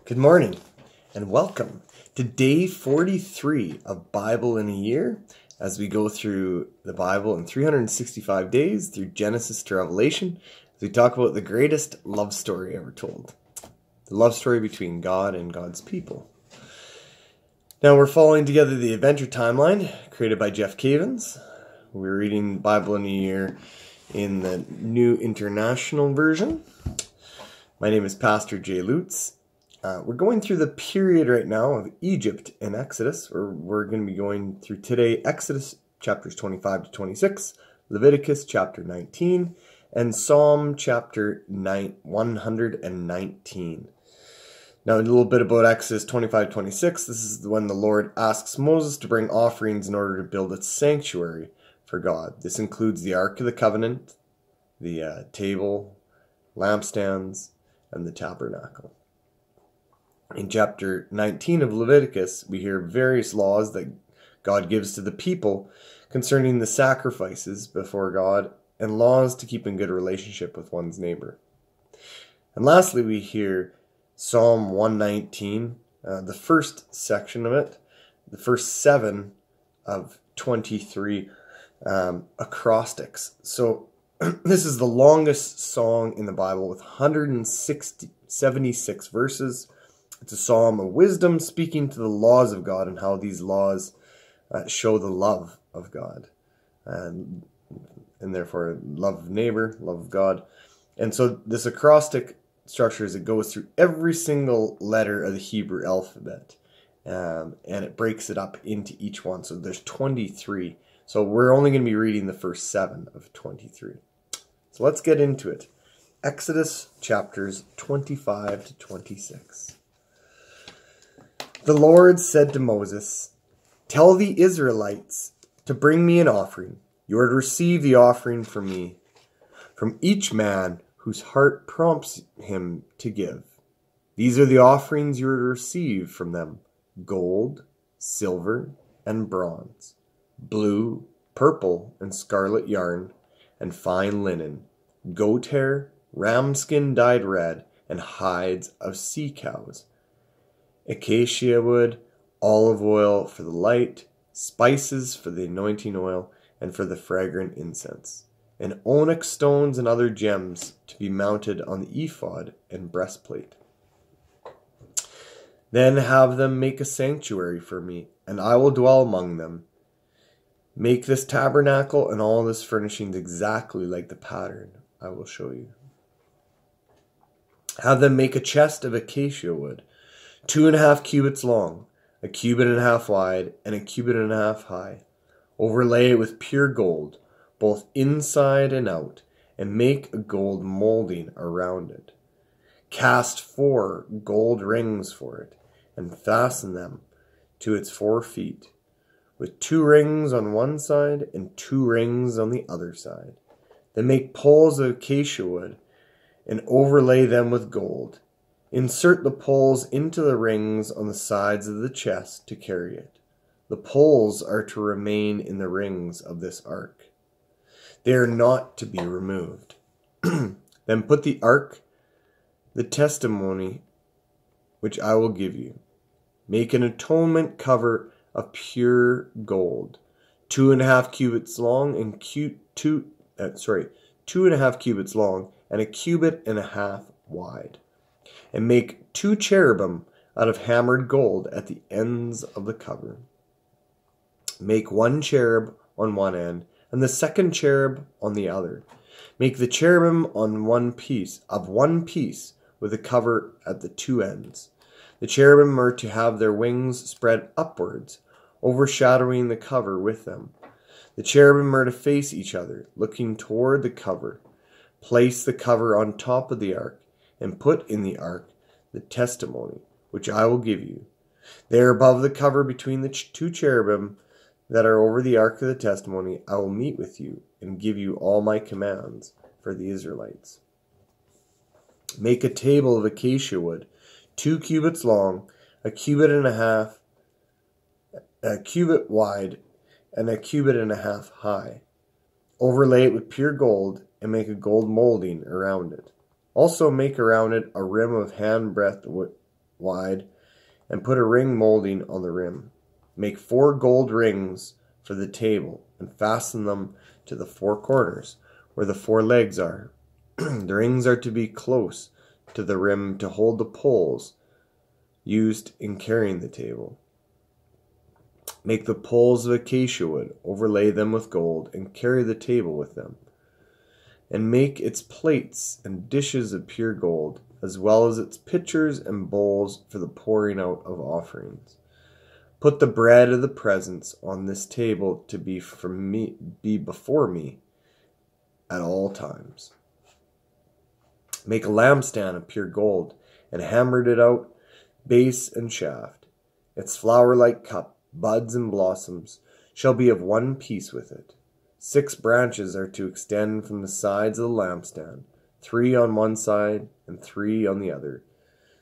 Good morning and welcome to day 43 of Bible in a Year as we go through the Bible in 365 days through Genesis to Revelation as we talk about the greatest love story ever told. The love story between God and God's people. Now we're following together the adventure timeline created by Jeff Cavins. We're reading Bible in a Year in the New International Version. My name is Pastor Jay Lutz. We're going through the period right now of Egypt and Exodus. We're going to be going through today Exodus chapters 25 to 26, Leviticus chapter 19, and Psalm chapter 119. Now a little bit about Exodus 25-26. This is when the Lord asks Moses to bring offerings in order to build a sanctuary for God. This includes the Ark of the Covenant, the table, lampstands, and the tabernacle. In chapter 19 of Leviticus, we hear various laws that God gives to the people concerning the sacrifices before God and laws to keep in good relationship with one's neighbor. And lastly, we hear Psalm 119, the first section of it, the first 7 of 23 acrostics. So this is the longest song in the Bible with 176 verses. It's a psalm of wisdom speaking to the laws of God and how these laws show the love of God. And therefore love of neighbor, love of God. And so this acrostic structure is it goes through every single letter of the Hebrew alphabet. And it breaks it up into each one. So there's 23. So we're only going to be reading the first 7 of 23. So let's get into it. Exodus chapters 25 to 26. The Lord said to Moses, "Tell the Israelites to bring me an offering. You are to receive the offering from me, from each man whose heart prompts him to give. These are the offerings you are to receive from them: gold, silver, and bronze, blue, purple, and scarlet yarn, and fine linen, goat hair, ram skin dyed red, and hides of sea cows, acacia wood, olive oil for the light, spices for the anointing oil, and for the fragrant incense, and onyx stones and other gems to be mounted on the ephod and breastplate. Then have them make a sanctuary for me, and I will dwell among them. Make this tabernacle and all this furnishings exactly like the pattern I will show you. Have them make a chest of acacia wood, 2.5 cubits long, 1.5 cubits wide, and 1.5 cubits high. Overlay it with pure gold, both inside and out, and make a gold molding around it. Cast 4 gold rings for it, and fasten them to its 4 feet, with 2 rings on one side and 2 rings on the other side. Then make poles of acacia wood, and overlay them with gold. Insert the poles into the rings on the sides of the chest to carry it. The poles are to remain in the rings of this ark. They are not to be removed. Then put the ark, the testimony, which I will give you. Make an atonement cover of pure gold, 2.5 cubits long and 2.5 cubits long and 1.5 cubits wide. And make 2 cherubim out of hammered gold at the ends of the cover. Make 1 cherub on one end, and the second cherub on the other. Make the cherubim on one piece, with the cover at the 2 ends. The cherubim are to have their wings spread upwards, overshadowing the cover with them. The cherubim are to face each other, looking toward the cover. Place the cover on top of the ark, and put in the ark the testimony, which I will give you. There above the cover between the 2 cherubim that are over the ark of the testimony, I will meet with you and give you all my commands for the Israelites. Make a table of acacia wood, 2 cubits long, 1.5 cubits, 1 cubit wide, and 1.5 cubits high. Overlay it with pure gold and make a gold molding around it. Also make around it a rim of hand-breadth wide, and put a ring molding on the rim. Make 4 gold rings for the table, and fasten them to the 4 corners, where the 4 legs are. The rings are to be close to the rim to hold the poles used in carrying the table. Make the poles of acacia wood, overlay them with gold, and carry the table with them. And make its plates and dishes of pure gold, as well as its pitchers and bowls for the pouring out of offerings. Put the bread of the presence on this table to be before me at all times. Make a lampstand of pure gold, and hammered it out, base and shaft. Its flower-like cup, buds and blossoms, shall be of one piece with it. 6 branches are to extend from the sides of the lampstand, 3 on one side and 3 on the other.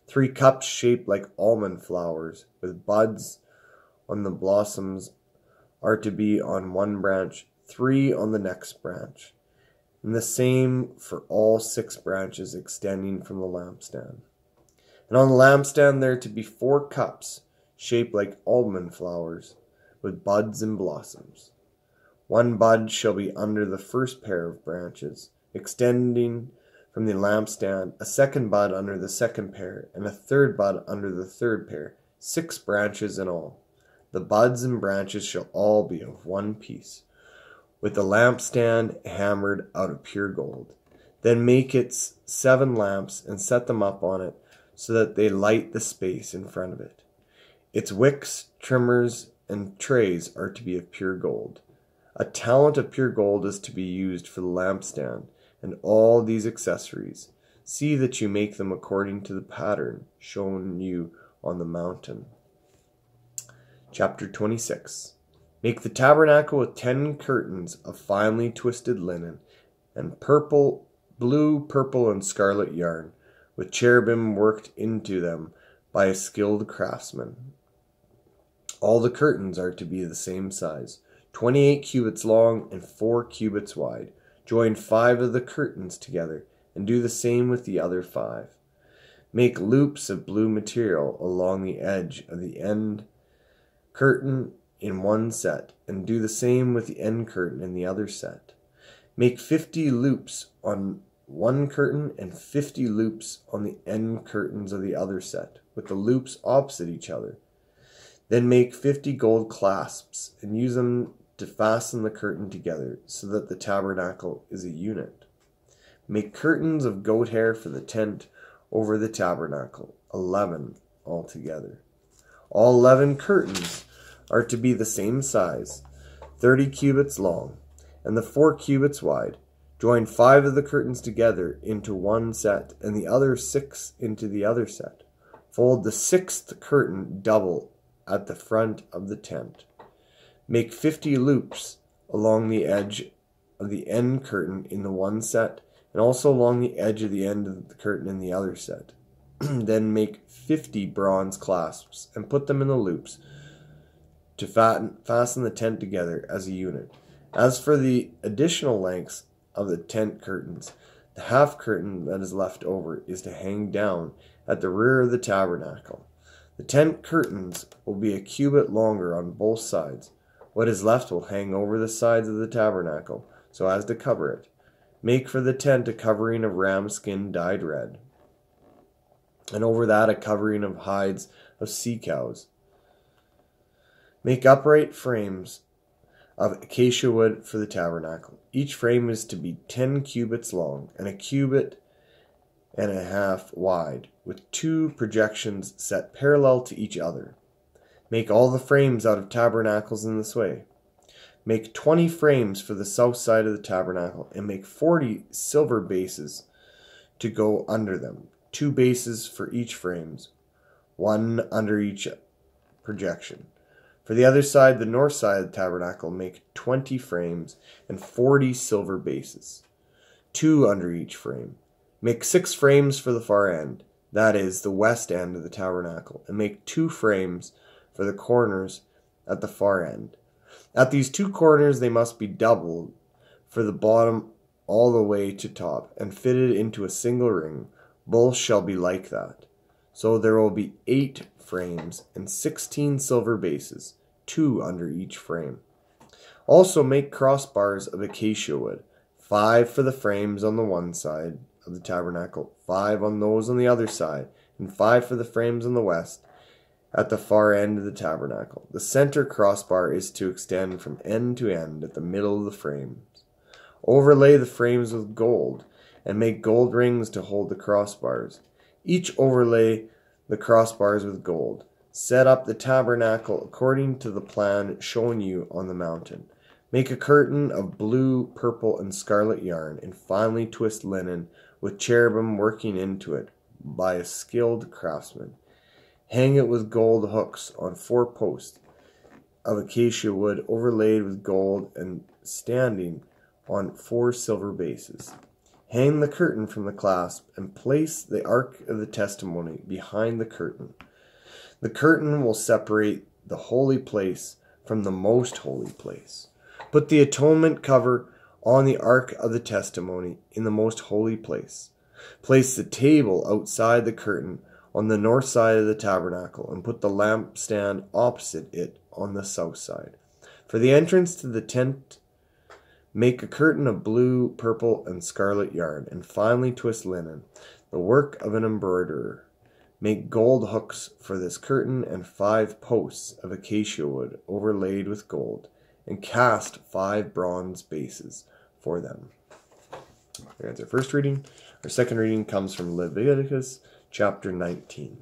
3 cups shaped like almond flowers, with buds on the blossoms, are to be on one branch, 3 on the next branch, and the same for all 6 branches extending from the lampstand. And on the lampstand there are to be 4 cups, shaped like almond flowers, with buds and blossoms. 1 bud shall be under the first pair of branches, extending from the lampstand, a 2nd bud under the 2nd pair, and a 3rd bud under the 3rd pair, 6 branches in all. The buds and branches shall all be of one piece, with the lampstand hammered out of pure gold. Then make its 7 lamps, and set them up on it, so that they light the space in front of it. Its wicks, trimmers, and trays are to be of pure gold. A talent of pure gold is to be used for the lampstand, and all these accessories. See that you make them according to the pattern shown you on the mountain. Chapter 26. Make the tabernacle with 10 curtains of finely twisted linen, and blue, purple, and scarlet yarn, with cherubim worked into them by a skilled craftsman. All the curtains are to be the same size, 28 cubits long and 4 cubits wide. Join 5 of the curtains together, and do the same with the other 5. Make loops of blue material along the edge of the end curtain in one set, and do the same with the end curtain in the other set. Make 50 loops on one curtain and 50 loops on the end curtains of the other set, with the loops opposite each other. Then make 50 gold clasps, and use them to fasten the curtain together, so that the tabernacle is a unit. Make curtains of goat hair for the tent over the tabernacle, 11 altogether. All 11 curtains are to be the same size, 30 cubits long, and the 4 cubits wide. Join 5 of the curtains together into one set, and the other 6 into the other set. Fold the 6th curtain double at the front of the tent. Make 50 loops along the edge of the end curtain in the one set, and also along the edge of the end of the curtain in the other set. Then make 50 bronze clasps, and put them in the loops to fasten the tent together as a unit. As for the additional lengths of the tent curtains, the half curtain that is left over is to hang down at the rear of the tabernacle. The tent curtains will be a cubit longer on both sides. What is left will hang over the sides of the tabernacle, so as to cover it. Make for the tent a covering of ram skin dyed red, and over that a covering of hides of sea cows. Make upright frames of acacia wood for the tabernacle. Each frame is to be 10 cubits long, and a cubit and a half wide, with 2 projections set parallel to each other. Make all the frames out of tabernacles in this way. Make 20 frames for the south side of the tabernacle, and make 40 silver bases to go under them, 2 bases for each frames, 1 under each projection. For the other side, the north side of the tabernacle, make 20 frames and 40 silver bases, 2 under each frame. Make 6 frames for the far end, that is, the west end of the tabernacle, and make 2 frames for the corners at the far end. At these 2 corners they must be doubled, for the bottom all the way to top, and fitted into a single ring. Both shall be like that. So there will be 8 frames and 16 silver bases, 2 under each frame. Also make crossbars of acacia wood, 5 for the frames on the one side of the tabernacle, 5 on those on the other side, and 5 for the frames on the west at the far end of the tabernacle. The center crossbar is to extend from end to end at the middle of the frames. Overlay the frames with gold, and make gold rings to hold the crossbars. Each overlay the crossbars with gold. Set up the tabernacle according to the plan shown you on the mountain. Make a curtain of blue, purple, and scarlet yarn, and finely twist linen with cherubim working into it by a skilled craftsman. Hang it with gold hooks on 4 posts of acacia wood overlaid with gold and standing on 4 silver bases. Hang the curtain from the clasp and place the ark of the testimony behind the curtain. The curtain will separate the holy place from the most holy place. Put the atonement cover on the ark of the testimony in the most holy place. Place the table outside the curtain on the north side of the tabernacle, and put the lampstand opposite it on the south side. For the entrance to the tent, make a curtain of blue, purple, and scarlet yarn, and finely twist linen, the work of an embroiderer. Make gold hooks for this curtain and 5 posts of acacia wood overlaid with gold, and cast 5 bronze bases for them. There's our first reading. Our second reading comes from Leviticus chapter 19.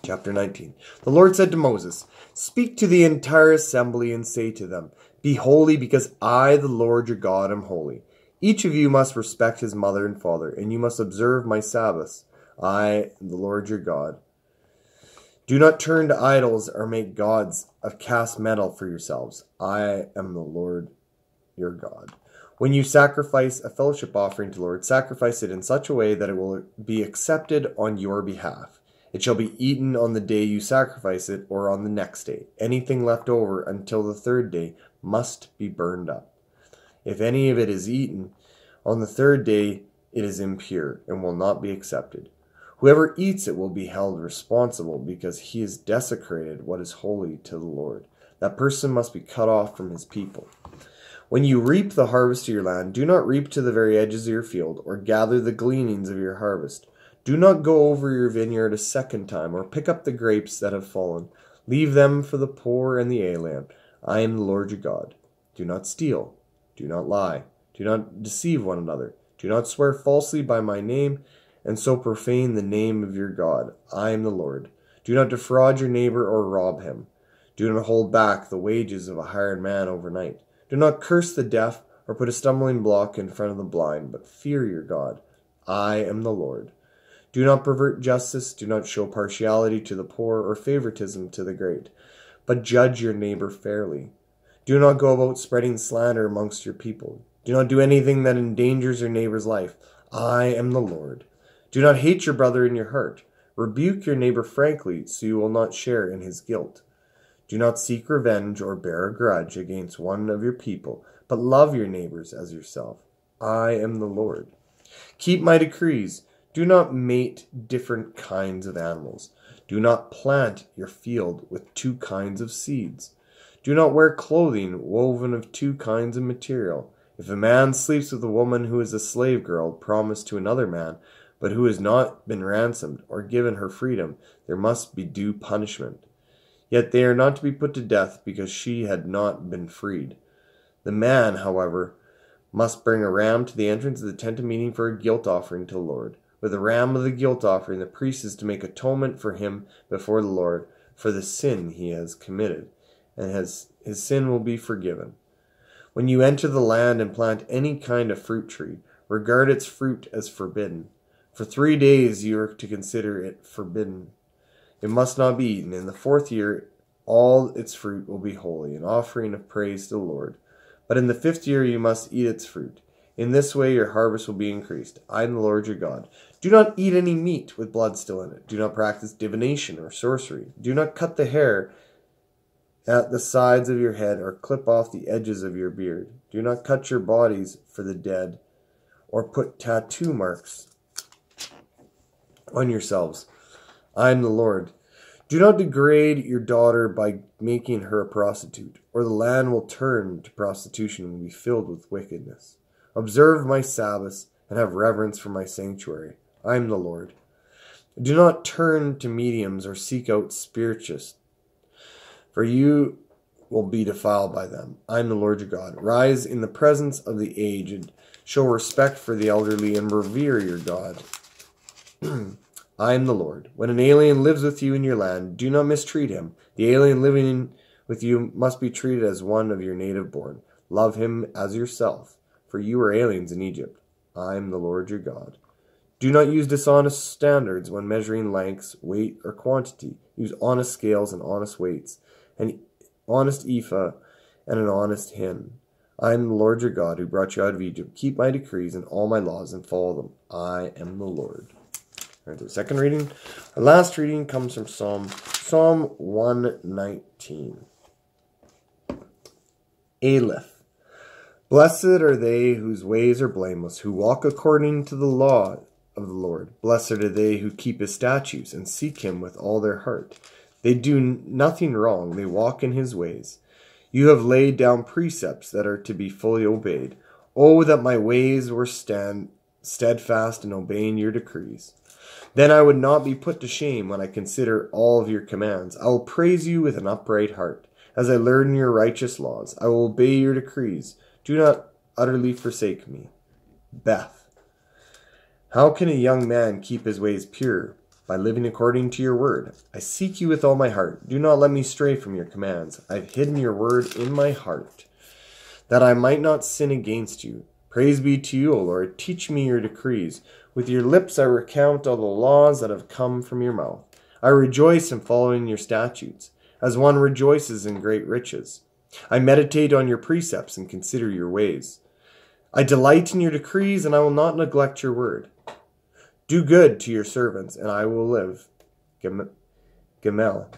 Chapter 19. The Lord said to Moses, "Speak to the entire assembly and say to them, Be holy, because I, the Lord your God, am holy. Each of you must respect his mother and father, and you must observe my Sabbaths. I am the Lord your God. Do not turn to idols or make gods of cast metal for yourselves. I am the Lord your God. When you sacrifice a fellowship offering to the Lord, sacrifice it in such a way that it will be accepted on your behalf. It shall be eaten on the day you sacrifice it or on the next day. Anything left over until the 3rd day must be burned up. If any of it is eaten on the 3rd day, it is impure and will not be accepted. Whoever eats it will be held responsible because he has desecrated what is holy to the Lord. That person must be cut off from his people. When you reap the harvest of your land, do not reap to the very edges of your field, or gather the gleanings of your harvest. Do not go over your vineyard a second time, or pick up the grapes that have fallen. Leave them for the poor and the alien. I am the Lord your God. Do not steal. Do not lie. Do not deceive one another. Do not swear falsely by my name, and so profane the name of your God. I am the Lord. Do not defraud your neighbor or rob him. Do not hold back the wages of a hired man overnight. Do not curse the deaf or put a stumbling block in front of the blind, but fear your God. I am the Lord. Do not pervert justice. Do not show partiality to the poor or favoritism to the great, but judge your neighbor fairly. Do not go about spreading slander amongst your people. Do not do anything that endangers your neighbor's life. I am the Lord. Do not hate your brother in your heart. Rebuke your neighbor frankly, so you will not share in his guilt. Do not seek revenge or bear a grudge against one of your people, but love your neighbors as yourself. I am the Lord. Keep my decrees. Do not mate different kinds of animals. Do not plant your field with 2 kinds of seeds. Do not wear clothing woven of 2 kinds of material. If a man sleeps with a woman who is a slave girl promised to another man, but who has not been ransomed or given her freedom, there must be due punishment. Yet they are not to be put to death because she had not been freed. The man, however, must bring a ram to the entrance of the tent of meeting for a guilt offering to the Lord. With the ram of the guilt offering, the priest is to make atonement for him before the Lord for the sin he has committed, and his sin will be forgiven. When you enter the land and plant any kind of fruit tree, regard its fruit as forbidden. For 3 days you are to consider it forbidden. It must not be eaten. In the 4th year, all its fruit will be holy, an offering of praise to the Lord. But in the 5th year you must eat its fruit. In this way your harvest will be increased. I am the Lord your God. Do not eat any meat with blood still in it. Do not practice divination or sorcery. Do not cut the hair at the sides of your head or clip off the edges of your beard. Do not cut your bodies for the dead or put tattoo marks on yourselves. I am the Lord. Do not degrade your daughter by making her a prostitute, or the land will turn to prostitution and be filled with wickedness. Observe my Sabbaths and have reverence for my sanctuary. I am the Lord. Do not turn to mediums or seek out spiritists, for you will be defiled by them. I am the Lord your God. Rise in the presence of the aged, show respect for the elderly, and revere your God. I am the Lord. When an alien lives with you in your land, do not mistreat him. The alien living with you must be treated as one of your native born. Love him as yourself, for you were aliens in Egypt. I am the Lord your God. Do not use dishonest standards when measuring lengths, weight, or quantity. Use honest scales and honest weights, an honest ephah and an honest hin. I am the Lord your God who brought you out of Egypt. Keep my decrees and all my laws and follow them. I am the Lord. All right, the second reading. Our last reading comes from Psalm 119. Aleph. Blessed are they whose ways are blameless, who walk according to the law of the Lord. Blessed are they who keep his statutes and seek him with all their heart. They do nothing wrong, they walk in his ways. You have laid down precepts that are to be fully obeyed. Oh, that my ways were steadfast in obeying your decrees. Then I would not be put to shame when I consider all of your commands. I will praise you with an upright heart. As I learn your righteous laws, I will obey your decrees. Do not utterly forsake me. Beth. How can a young man keep his ways pure? By living according to your word. I seek you with all my heart. Do not let me stray from your commands. I have hidden your word in my heart, that I might not sin against you. Praise be to you, O Lord. Teach me your decrees. With your lips I recount all the laws that have come from your mouth. I rejoice in following your statutes, as one rejoices in great riches. I meditate on your precepts and consider your ways. I delight in your decrees, and I will not neglect your word. Do good to your servants, and I will live. Gemel.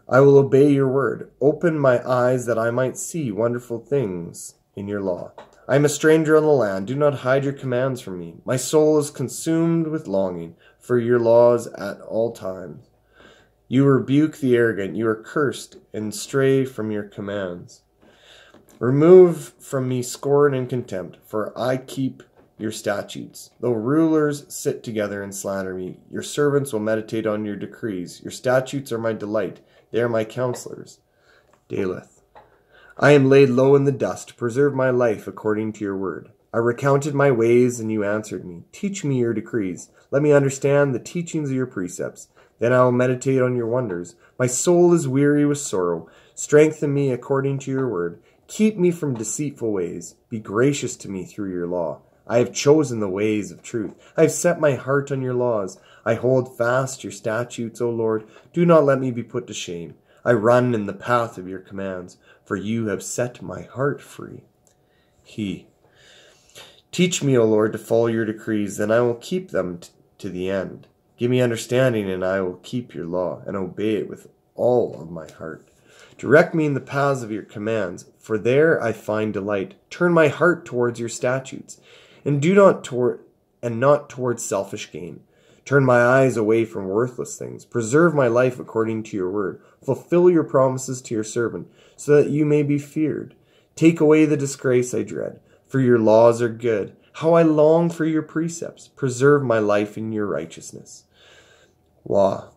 I will obey your word. Open my eyes that I might see wonderful things in your law. I am a stranger on the land. Do not hide your commands from me. My soul is consumed with longing for your laws at all times. You rebuke the arrogant. You are cursed and stray from your commands. Remove from me scorn and contempt, for I keep your statutes. Though rulers sit together and slander me, your servants will meditate on your decrees. Your statutes are my delight. They are my counselors. Daleth. I am laid low in the dust. Preserve my life according to your word. I recounted my ways, and you answered me. Teach me your decrees. Let me understand the teachings of your precepts. Then I will meditate on your wonders. My soul is weary with sorrow. Strengthen me according to your word. Keep me from deceitful ways. Be gracious to me through your law. I have chosen the ways of truth. I have set my heart on your laws. I hold fast your statutes, O Lord. Do not let me be put to shame. I run in the path of your commands, for you have set my heart free. Teach me, O Lord, to follow your decrees, then I will keep them to the end. Give me understanding, and I will keep your law, and obey it with all of my heart. Direct me in the paths of your commands, for there I find delight. Turn my heart towards your statutes, and not towards selfish gain. Turn my eyes away from worthless things. Preserve my life according to your word. Fulfill your promises to your servant, so that you may be feared. Take away the disgrace I dread, for your laws are good. How I long for your precepts. Preserve my life in your righteousness. Wah.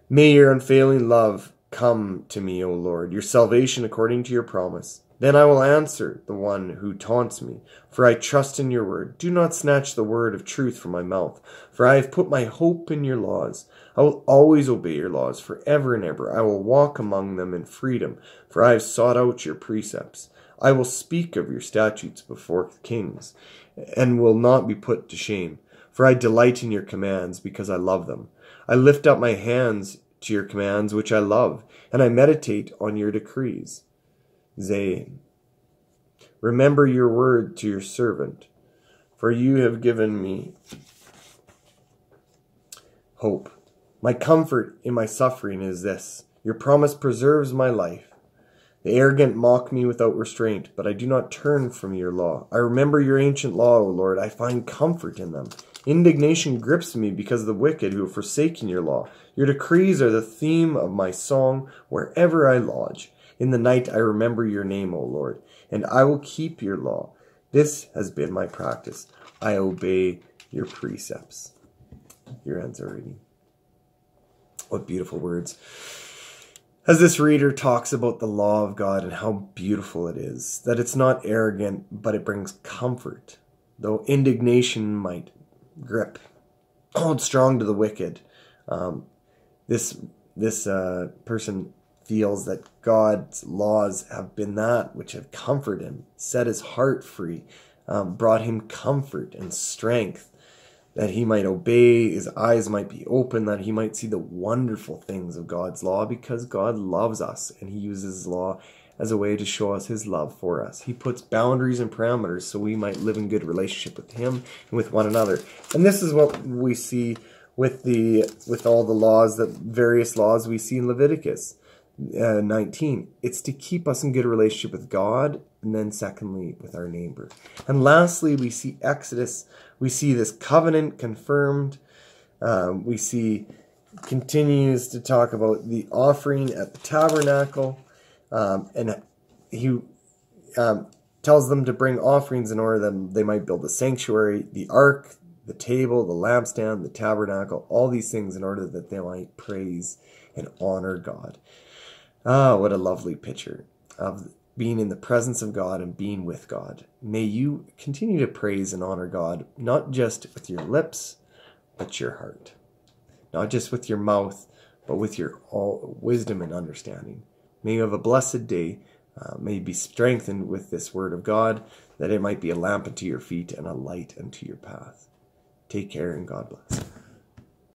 May your unfailing love come to me, O Lord, your salvation according to your promise. Then I will answer the one who taunts me, for I trust in your word. Do not snatch the word of truth from my mouth, for I have put my hope in your laws. I will always obey your laws forever and ever. I will walk among them in freedom, for I have sought out your precepts. I will speak of your statutes before kings, and will not be put to shame, for I delight in your commands because I love them. I lift up my hands to your commands, which I love, and I meditate on your decrees. Zayin. Remember your word to your servant, for you have given me hope. My comfort in my suffering is this: your promise preserves my life. The arrogant mock me without restraint, but I do not turn from your law. I remember your ancient law, O Lord. I find comfort in them. Indignation grips me because of the wicked who have forsaken your law. Your decrees are the theme of my song wherever I lodge. In the night I remember your name, O Lord, and I will keep your law. This has been my practice. I obey your precepts. Here ends our reading. What beautiful words. As this reader talks about the law of God and how beautiful it is, that it's not arrogant, but it brings comfort, though indignation might grip. Hold strong to the wicked. This person feels that God's laws have been that which have comforted him, set his heart free, brought him comfort and strength, that he might obey, his eyes might be open, that he might see the wonderful things of God's law, because God loves us and he uses his law as a way to show us his love for us. He puts boundaries and parameters so we might live in good relationship with him and with one another. And this is what we see with all the laws, the various laws we see in Leviticus 19. It's to keep us in good relationship with God, and then secondly with our neighbor. And lastly, we see Exodus. We see this covenant confirmed. We see continues to talk about the offering at the tabernacle, and he tells them to bring offerings in order that they might build the sanctuary, the ark, the table, the lampstand, the tabernacle, all these things in order that they might praise and honor God. Ah, what a lovely picture of being in the presence of God and being with God. May you continue to praise and honor God, not just with your lips, but your heart. Not just with your mouth, but with your all wisdom and understanding. May you have a blessed day. May you be strengthened with this word of God, that it might be a lamp unto your feet and a light unto your path. Take care and God bless.